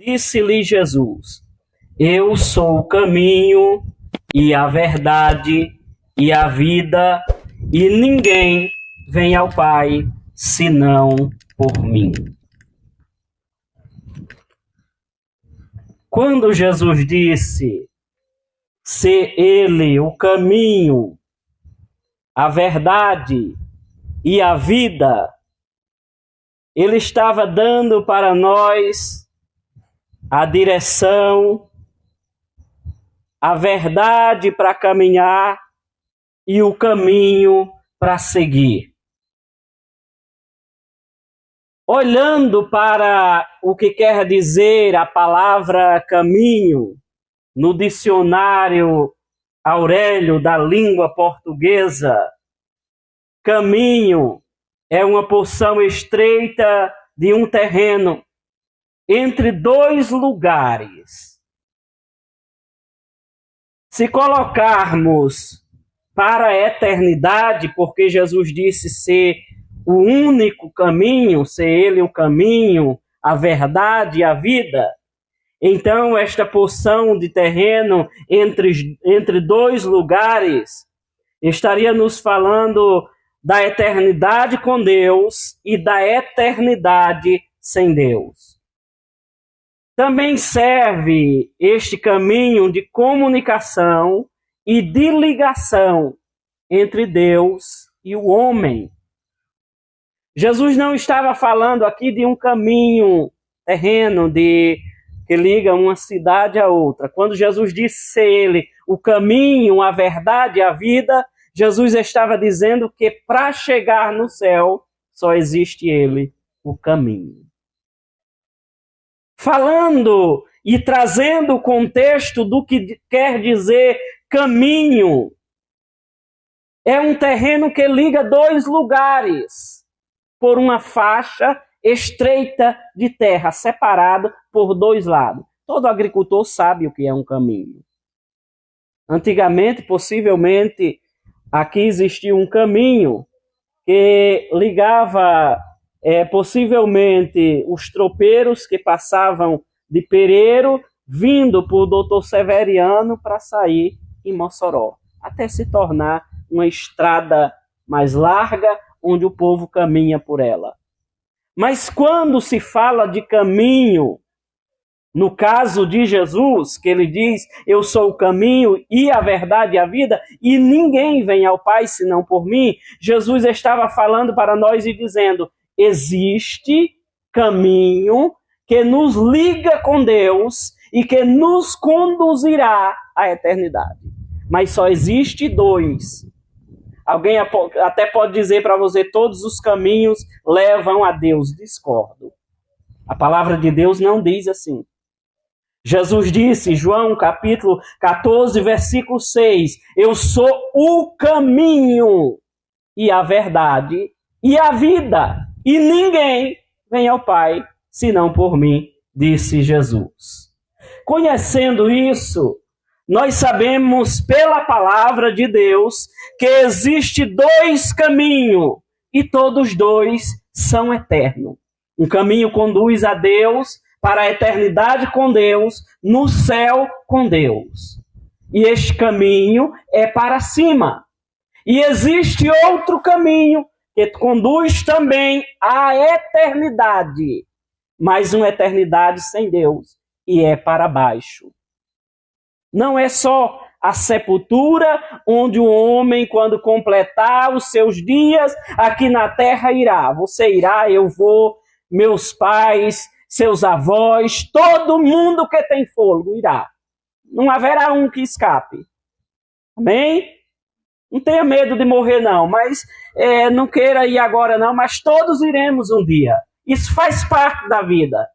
Disse-lhe Jesus: Eu sou o caminho e a verdade e a vida, e ninguém vem ao Pai senão por mim. Quando Jesus disse ser Ele o caminho, a verdade e a vida, Ele estava dando para nós a direção, a verdade para caminhar e o caminho para seguir. Olhando para o que quer dizer a palavra caminho, no dicionário Aurélio da língua portuguesa, caminho é uma porção estreita de um terreno entre dois lugares. Se colocarmos para a eternidade, porque Jesus disse ser o único caminho, ser Ele o caminho, a verdade e a vida, então esta porção de terreno entre dois lugares estaria nos falando da eternidade com Deus e da eternidade sem Deus. Também serve este caminho de comunicação e de ligação entre Deus e o homem. Jesus não estava falando aqui de um caminho terreno que liga uma cidade a outra. Quando Jesus disse ser Ele o caminho, a verdade e a vida, Jesus estava dizendo que para chegar no céu só existe Ele, o caminho. Falando e trazendo o contexto do que quer dizer caminho, é um terreno que liga dois lugares por uma faixa estreita de terra, separado por dois lados. Todo agricultor sabe o que é um caminho. Antigamente, possivelmente, aqui existia um caminho que ligava possivelmente os tropeiros que passavam de Pereiro, vindo por Doutor Severiano para sair em Mossoró, até se tornar uma estrada mais larga, onde o povo caminha por ela. Mas quando se fala de caminho, no caso de Jesus, que ele diz, eu sou o caminho e a verdade e a vida, e ninguém vem ao Pai senão por mim, Jesus estava falando para nós e dizendo, existe caminho que nos liga com Deus e que nos conduzirá à eternidade. Mas só existe dois. Alguém até pode dizer para você, todos os caminhos levam a Deus. Discordo. A palavra de Deus não diz assim. Jesus disse, João capítulo 14, versículo 6, eu sou o caminho e a verdade e a vida, e ninguém vem ao Pai senão por mim, disse Jesus. Conhecendo isso, nós sabemos pela palavra de Deus que existe dois caminhos e todos dois são eternos. Um caminho conduz a Deus para a eternidade com Deus, no céu com Deus. E este caminho é para cima. E existe outro caminho que conduz também à eternidade, mas uma eternidade sem Deus, e é para baixo. Não é só a sepultura, onde o homem, quando completar os seus dias aqui na terra, irá. Você irá, eu vou, meus pais, seus avós, todo mundo que tem fôlego irá. Não haverá um que escape. Amém? Não tenha medo de morrer, não, mas não queira ir agora, não, mas todos iremos um dia. Isso faz parte da vida.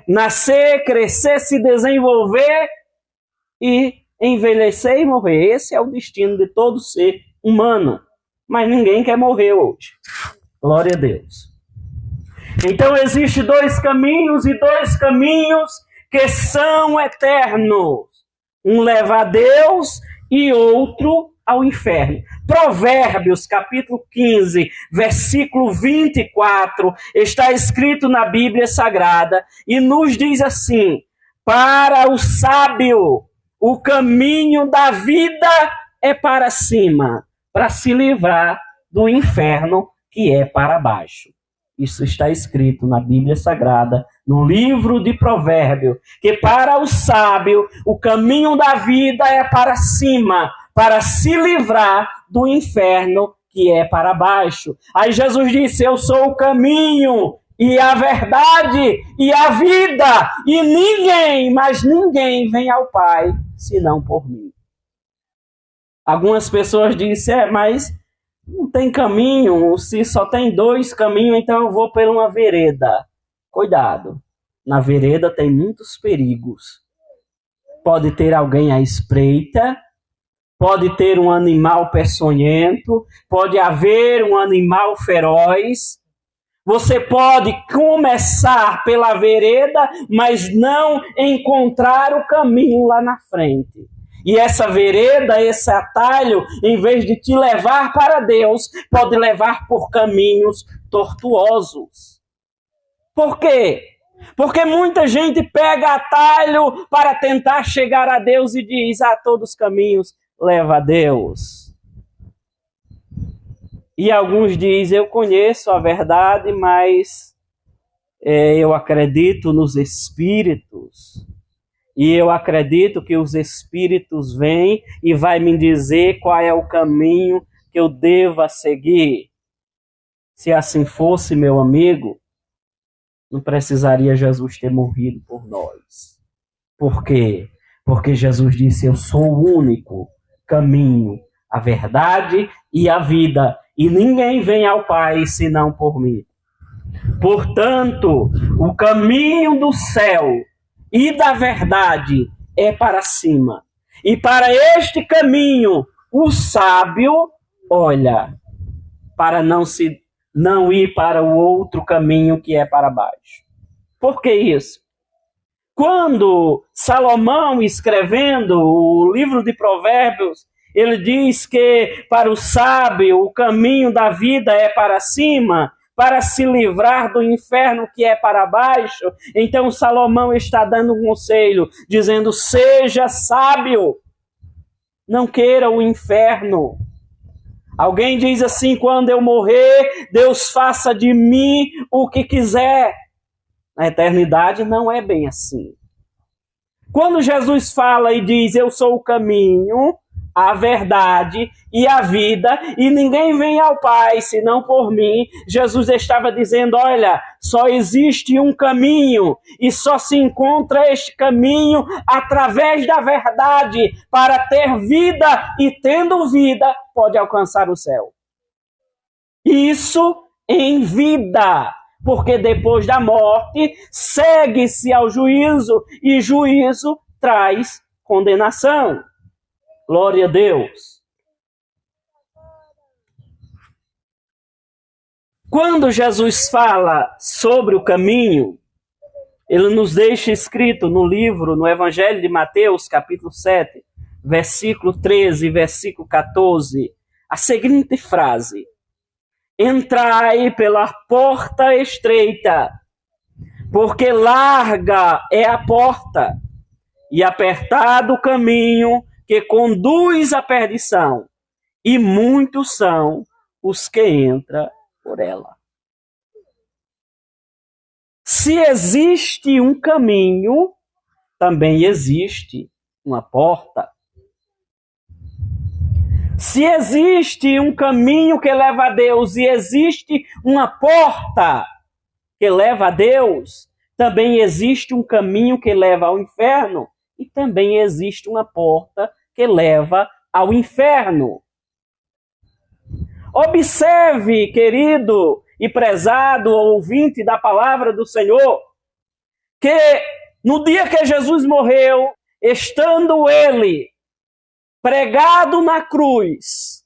Nascer, crescer, se desenvolver e envelhecer e morrer. Esse é o destino de todo ser humano. Mas ninguém quer morrer hoje. Glória a Deus. Então existem dois caminhos e dois caminhos que são eternos. Um leva a Deus e outro ao inferno. Provérbios, capítulo 15, versículo 24, está escrito na Bíblia Sagrada e nos diz assim: para o sábio, o caminho da vida é para cima, para se livrar do inferno que é para baixo. Isso está escrito na Bíblia Sagrada, no livro de Provérbios, que para o sábio, o caminho da vida é para cima, para se livrar do inferno que é para baixo. Aí Jesus disse: eu sou o caminho e a verdade e a vida, e ninguém, mas ninguém vem ao Pai, senão por mim. Algumas pessoas dizem: mas não tem caminho, se só tem 2 caminhos, então eu vou por uma vereda. Cuidado, na vereda tem muitos perigos. Pode ter alguém à espreita, pode ter um animal peçonhento, pode haver um animal feroz. Você pode começar pela vereda, mas não encontrar o caminho lá na frente. E essa vereda, esse atalho, em vez de te levar para Deus, pode levar por caminhos tortuosos. Por quê? Porque muita gente pega atalho para tentar chegar a Deus e diz: todos os caminhos levam a Deus. E alguns dizem: eu conheço a verdade, mas eu acredito nos espíritos. E eu acredito que os espíritos vêm e vai me dizer qual é o caminho que eu deva seguir. Se assim fosse, meu amigo, não precisaria Jesus ter morrido por nós. Por quê? Porque Jesus disse: eu sou o único caminho, a verdade e a vida, e ninguém vem ao Pai senão por mim. Portanto, o caminho do céu e da verdade é para cima. E para este caminho, o sábio olha para não ir para o outro caminho que é para baixo. Por que isso? Quando Salomão, escrevendo o livro de Provérbios, ele diz que para o sábio o caminho da vida é para cima, para se livrar do inferno que é para baixo. Então Salomão está dando um conselho, dizendo: seja sábio, não queira o inferno. Alguém diz assim: quando eu morrer, Deus faça de mim o que quiser. Na eternidade não é bem assim. Quando Jesus fala e diz: eu sou o caminho, a verdade e a vida, e ninguém vem ao Pai senão por mim, Jesus estava dizendo: olha, só existe um caminho, e só se encontra este caminho através da verdade, para ter vida, e tendo vida, pode alcançar o céu. Isso em vida, porque depois da morte, segue-se ao juízo, e juízo traz condenação. Glória a Deus. Quando Jesus fala sobre o caminho, ele nos deixa escrito no livro, no Evangelho de Mateus, capítulo 7, versículo 13 e versículo 14, a seguinte frase: entrai pela porta estreita, porque larga é a porta, e apertado o caminho que conduz à perdição, e muitos são os que entram por ela. Se existe um caminho, também existe uma porta. Se existe um caminho que leva a Deus e existe uma porta que leva a Deus, também existe um caminho que leva ao inferno e também existe uma porta que leva ao inferno. Observe, querido e prezado ouvinte da palavra do Senhor, que no dia que Jesus morreu, estando ele pregado na cruz,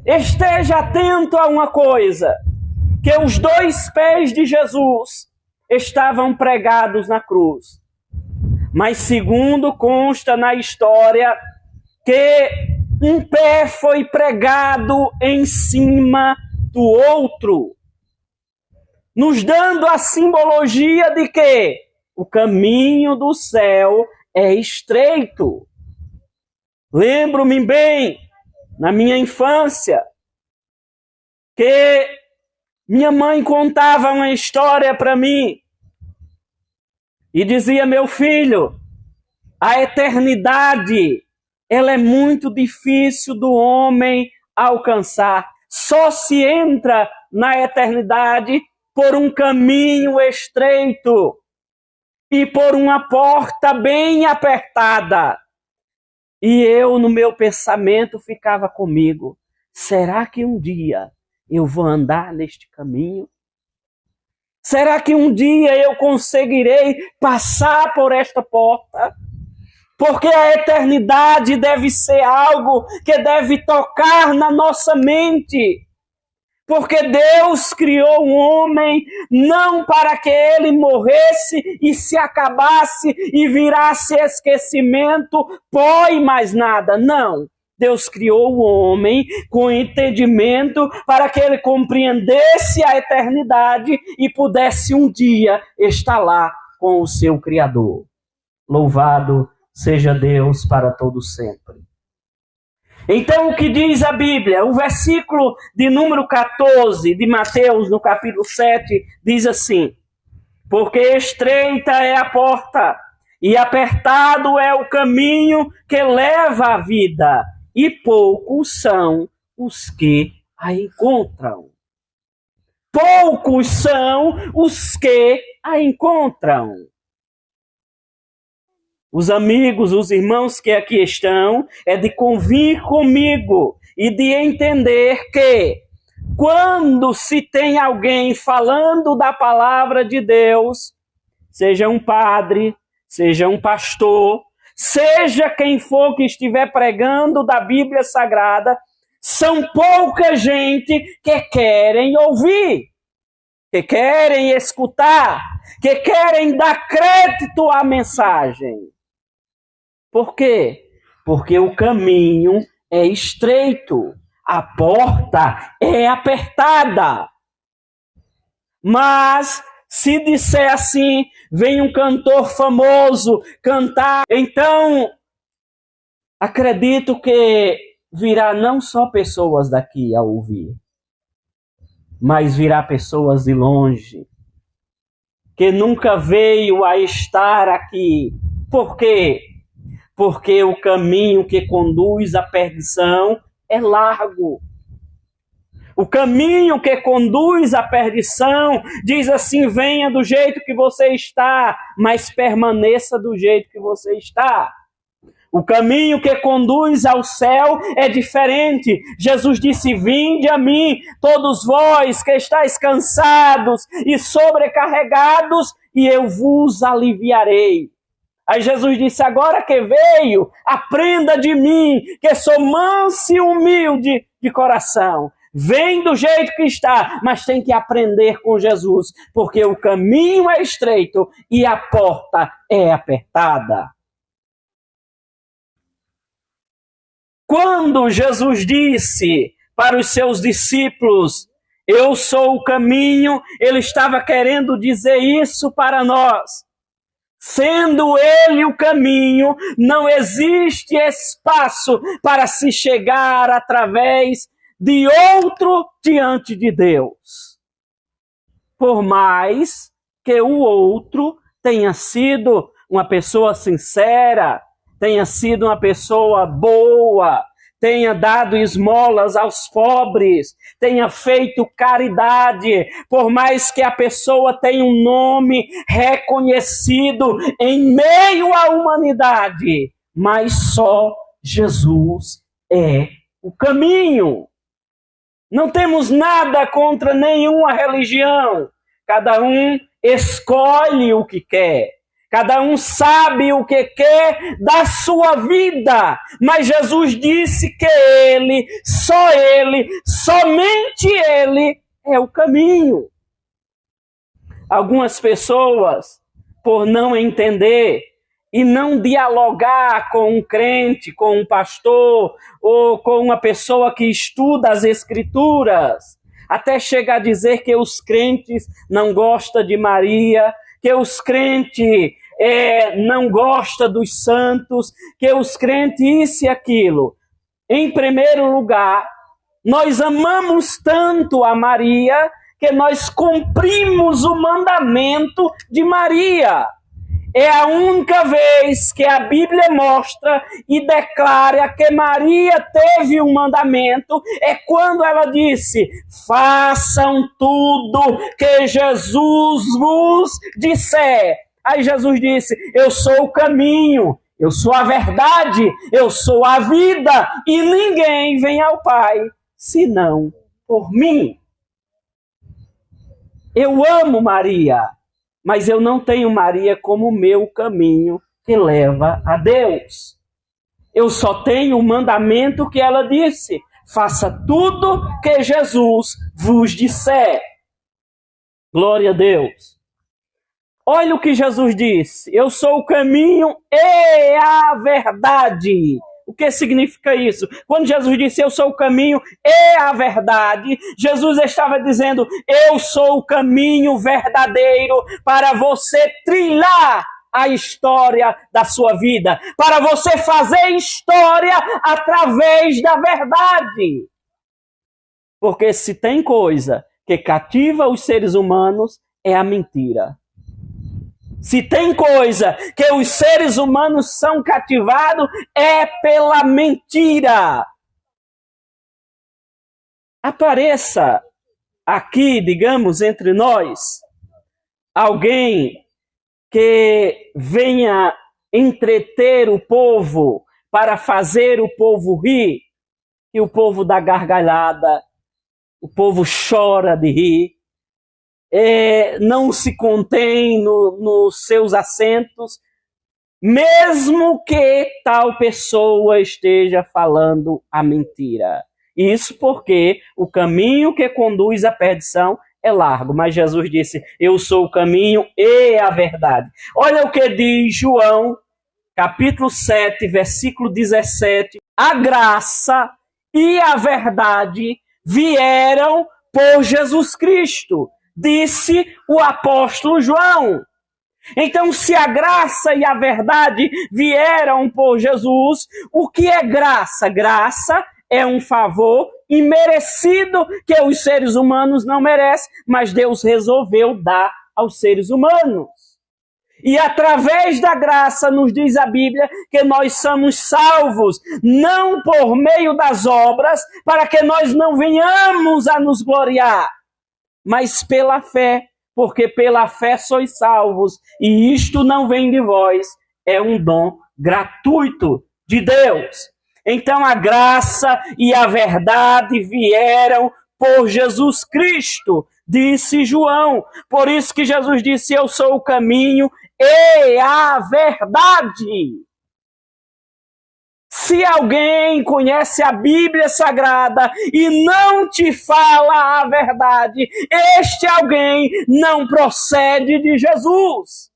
esteja atento a uma coisa, que os 2 pés de Jesus estavam pregados na cruz. Mas segundo consta na história, que um pé foi pregado em cima do outro, nos dando a simbologia de que o caminho do céu é estreito. Lembro-me bem, na minha infância, que minha mãe contava uma história para mim e dizia: meu filho, a eternidade, ela é muito difícil do homem alcançar. Só se entra na eternidade por um caminho estreito e por uma porta bem apertada. E eu, no meu pensamento, ficava comigo: será que um dia eu vou andar neste caminho? Será que um dia eu conseguirei passar por esta porta? Porque a eternidade deve ser algo que deve tocar na nossa mente. Porque Deus criou o homem não para que ele morresse e se acabasse e virasse esquecimento, pó e mais nada. Não. Deus criou o homem com entendimento para que ele compreendesse a eternidade e pudesse um dia estar lá com o seu Criador. Louvado seja Deus para todo sempre. Então, o que diz a Bíblia? O versículo de número 14 de Mateus, no capítulo 7, diz assim: porque estreita é a porta e apertado é o caminho que leva à vida, e poucos são os que a encontram. Poucos são os que a encontram. Os amigos, os irmãos que aqui estão, é de convir comigo e de entender que quando se tem alguém falando da palavra de Deus, seja um padre, seja um pastor, seja quem for que estiver pregando da Bíblia Sagrada, são pouca gente que querem ouvir, que querem escutar, que querem dar crédito à mensagem. Por quê? Porque o caminho é estreito, a porta é apertada. Mas, se disser assim, vem um cantor famoso cantar, então, acredito que virá não só pessoas daqui a ouvir, mas virá pessoas de longe, que nunca veio a estar aqui. Por quê? Porque o caminho que conduz à perdição é largo. O caminho que conduz à perdição diz assim: venha do jeito que você está, mas permaneça do jeito que você está. O caminho que conduz ao céu é diferente. Jesus disse: vinde a mim, todos vós que estáis cansados e sobrecarregados, e eu vos aliviarei. Aí Jesus disse: agora que veio, aprenda de mim, que sou manso e humilde de coração. Vem do jeito que está, mas tem que aprender com Jesus, porque o caminho é estreito e a porta é apertada. Quando Jesus disse para os seus discípulos: eu sou o caminho, ele estava querendo dizer isso para nós. Sendo ele o caminho, não existe espaço para se chegar através de outro diante de Deus. Por mais que o outro tenha sido uma pessoa sincera, tenha sido uma pessoa boa, tenha dado esmolas aos pobres, tenha feito caridade, por mais que a pessoa tenha um nome reconhecido em meio à humanidade, mas só Jesus é o caminho. Não temos nada contra nenhuma religião, cada um escolhe o que quer. Cada um sabe o que quer da sua vida, mas Jesus disse que ele, somente ele é o caminho. Algumas pessoas, por não entender, e não dialogar com um crente, com um pastor ou com uma pessoa que estuda as Escrituras, até chegar a dizer que os crentes não gostam de Maria, que os crentes não gostam dos santos, que os crentes isso e aquilo. Em primeiro lugar, nós amamos tanto a Maria que nós cumprimos o mandamento de Maria. É a única vez que a Bíblia mostra e declara que Maria teve um mandamento, é quando ela disse: façam tudo que Jesus vos disser. Aí Jesus disse: eu sou o caminho, eu sou a verdade, eu sou a vida, e ninguém vem ao Pai senão por mim. Eu amo Maria, mas eu não tenho Maria como meu caminho que leva a Deus. Eu só tenho o mandamento que ela disse: faça tudo que Jesus vos disser. Glória a Deus. Olha o que Jesus disse: eu sou o caminho e a verdade. O que significa isso? Quando Jesus disse: eu sou o caminho e a verdade, Jesus estava dizendo: eu sou o caminho verdadeiro para você trilhar a história da sua vida, para você fazer história através da verdade. Porque se tem coisa que cativa os seres humanos, é a mentira. Se tem coisa que os seres humanos são cativados, é pela mentira. Apareça aqui, digamos, entre nós, alguém que venha entreter o povo para fazer o povo rir, e o povo dá gargalhada, o povo chora de rir, não se contém nos seus assentos, mesmo que tal pessoa esteja falando a mentira. Isso porque o caminho que conduz à perdição é largo, mas Jesus disse: eu sou o caminho e a verdade. Olha o que diz João, capítulo 7, versículo 17. A graça e a verdade vieram por Jesus Cristo, disse o apóstolo João. Então, se a graça e a verdade vieram por Jesus, o que é graça? Graça é um favor imerecido que os seres humanos não merecem, mas Deus resolveu dar aos seres humanos. E através da graça, nos diz a Bíblia, que nós somos salvos, não por meio das obras, para que nós não venhamos a nos gloriar, mas pela fé, porque pela fé sois salvos, e isto não vem de vós, é um dom gratuito de Deus. Então a graça e a verdade vieram por Jesus Cristo, disse João. Por isso que Jesus disse: eu sou o caminho e a verdade. Se alguém conhece a Bíblia Sagrada e não te fala a verdade, este alguém não procede de Jesus.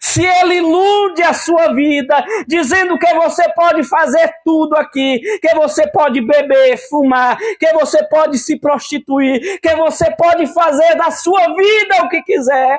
Se ele ilude a sua vida, dizendo que você pode fazer tudo aqui, que você pode beber, fumar, que você pode se prostituir, que você pode fazer da sua vida o que quiser,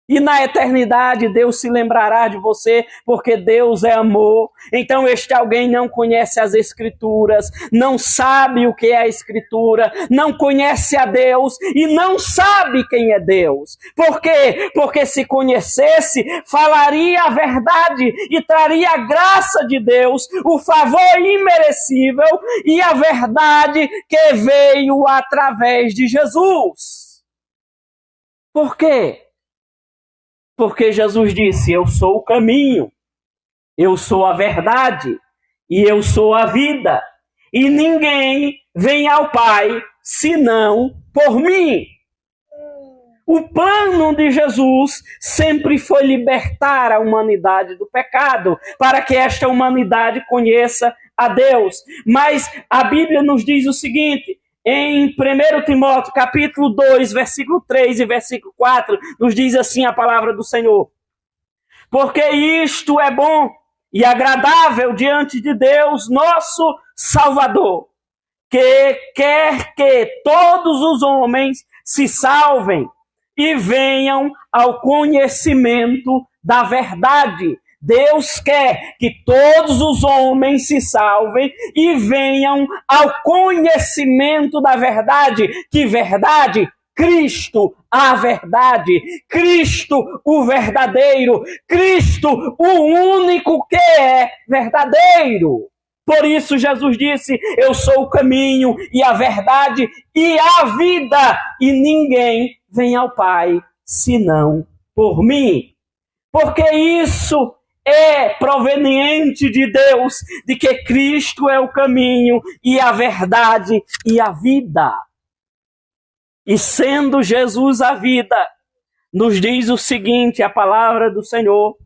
e na eternidade Deus se lembrará de você, porque Deus é amor. Então este alguém não conhece as Escrituras, não sabe o que é a Escritura, não conhece a Deus e não sabe quem é Deus. Por quê? Porque se conhecesse, falaria a verdade e traria a graça de Deus, o favor imerecível e a verdade que veio através de Jesus. Por quê? Porque Jesus disse: eu sou o caminho, eu sou a verdade e eu sou a vida. E ninguém vem ao Pai senão por mim. O plano de Jesus sempre foi libertar a humanidade do pecado, para que esta humanidade conheça a Deus. Mas a Bíblia nos diz o seguinte: em 1 Timóteo, capítulo 2, versículo 3 e versículo 4, nos diz assim a palavra do Senhor: porque isto é bom e agradável diante de Deus, nosso Salvador, que quer que todos os homens se salvem e venham ao conhecimento da verdade. Deus quer que todos os homens se salvem e venham ao conhecimento da verdade. Que verdade? Cristo, a verdade. Cristo, o verdadeiro. Cristo, o único que é verdadeiro. Por isso Jesus disse, eu sou o caminho e a verdade e a vida, e ninguém vem ao Pai senão por mim. Porque isso é proveniente de Deus, de que Cristo é o caminho e a verdade e a vida. E sendo Jesus a vida, nos diz o seguinte, a palavra do Senhor,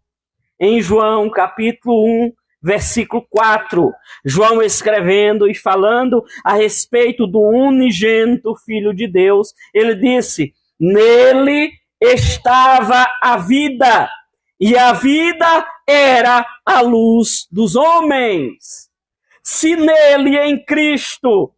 em João capítulo 1, versículo 4, João escrevendo e falando a respeito do unigênito Filho de Deus, ele disse, nele estava a vida, e a vida era a luz dos homens. Se nele, em Cristo,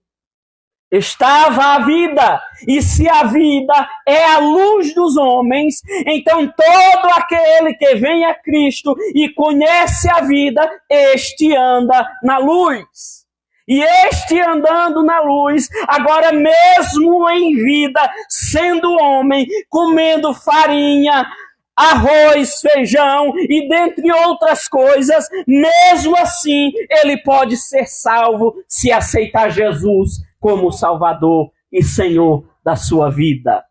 estava a vida, e se a vida é a luz dos homens, então todo aquele que vem a Cristo e conhece a vida, este anda na luz. E este andando na luz, agora mesmo em vida, sendo homem, comendo farinha, arroz, feijão e dentre outras coisas, mesmo assim ele pode ser salvo se aceitar Jesus como Salvador e Senhor da sua vida.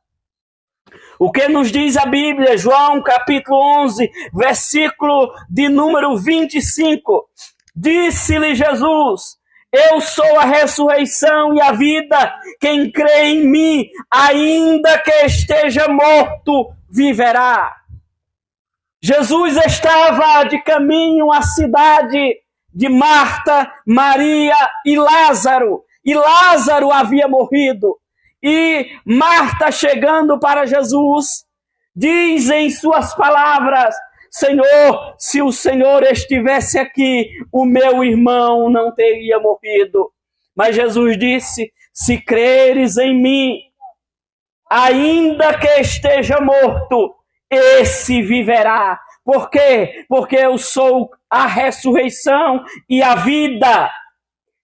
O que nos diz a Bíblia? João capítulo 11, versículo de número 25. Disse-lhe Jesus, eu sou a ressurreição e a vida, quem crê em mim, ainda que esteja morto, viverá. Jesus estava de caminho à cidade de Marta, Maria e Lázaro. E Lázaro havia morrido. E Marta, chegando para Jesus, diz em suas palavras, Senhor, se o Senhor estivesse aqui, o meu irmão não teria morrido. Mas Jesus disse, se creres em mim, ainda que esteja morto, esse viverá. Por quê? Porque eu sou a ressurreição e a vida.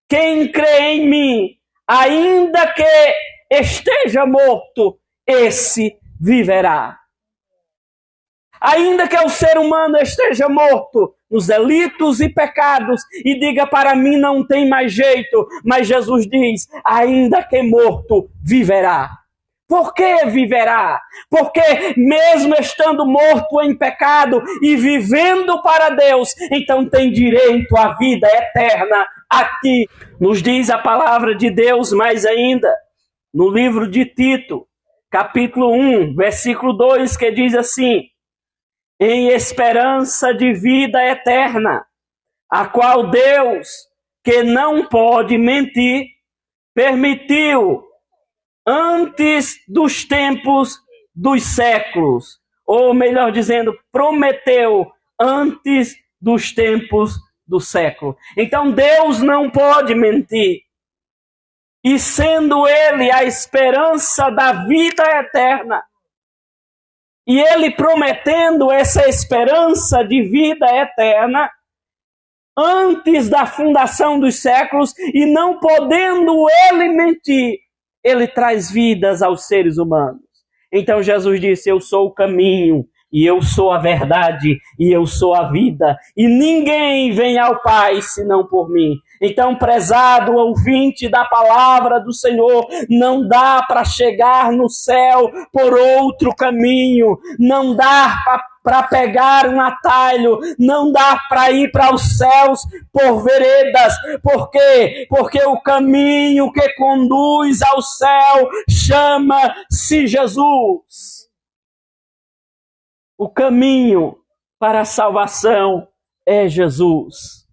Quem crê em mim, ainda que esteja morto, esse viverá. Ainda que o ser humano esteja morto nos delitos e pecados e diga para mim não tem mais jeito, mas Jesus diz, ainda que morto, viverá. Por que viverá? Porque mesmo estando morto em pecado e vivendo para Deus, então tem direito à vida eterna aqui. Nos diz a palavra de Deus mais ainda, no livro de Tito, capítulo 1, versículo 2, que diz assim, em esperança de vida eterna, a qual Deus, que não pode mentir, permitiu antes dos tempos dos séculos, ou melhor dizendo, prometeu antes dos tempos do século. Então Deus não pode mentir. E sendo Ele a esperança da vida eterna, e Ele prometendo essa esperança de vida eterna, antes da fundação dos séculos, e não podendo Ele mentir, Ele traz vidas aos seres humanos. Então Jesus disse, eu sou o caminho, e eu sou a verdade, e eu sou a vida, e ninguém vem ao Pai senão por mim. Então, prezado ouvinte da palavra do Senhor, não dá para chegar no céu por outro caminho, não dá para pegar um atalho, não dá para ir para os céus por veredas. Por quê? Porque o caminho que conduz ao céu chama-se Jesus. O caminho para a salvação é Jesus.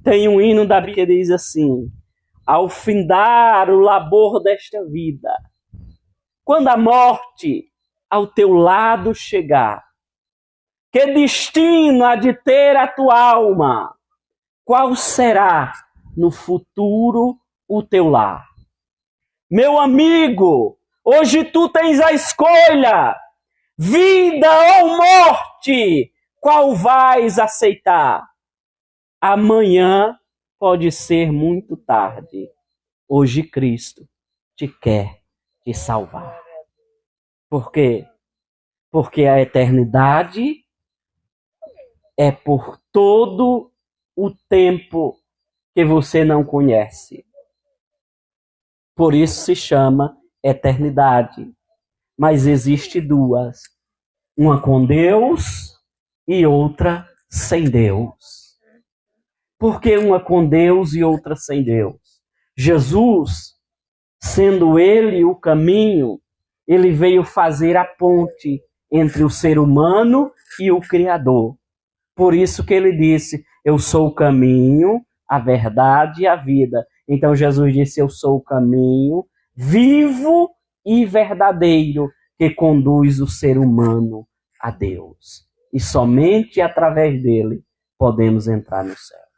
Tem um hino da Bíblia que diz assim, ao findar o labor desta vida, quando a morte ao teu lado chegar, Que destino há de ter a tua alma? Qual será no futuro o teu lar? Meu amigo, hoje tu tens a escolha, vida ou morte, qual vais aceitar? Amanhã pode ser muito tarde. Hoje Cristo te quer te salvar. Por quê? Porque a eternidade é por todo o tempo que você não conhece. Por isso se chama eternidade. Mas existe duas. Uma com Deus e outra sem Deus. Por que uma com Deus e outra sem Deus? Jesus, sendo ele o caminho, ele veio fazer a ponte entre o ser humano e o Criador. Por isso que ele disse, eu sou o caminho, a verdade e a vida. Então Jesus disse, eu sou o caminho vivo e verdadeiro que conduz o ser humano a Deus. E somente através dele podemos entrar no céu.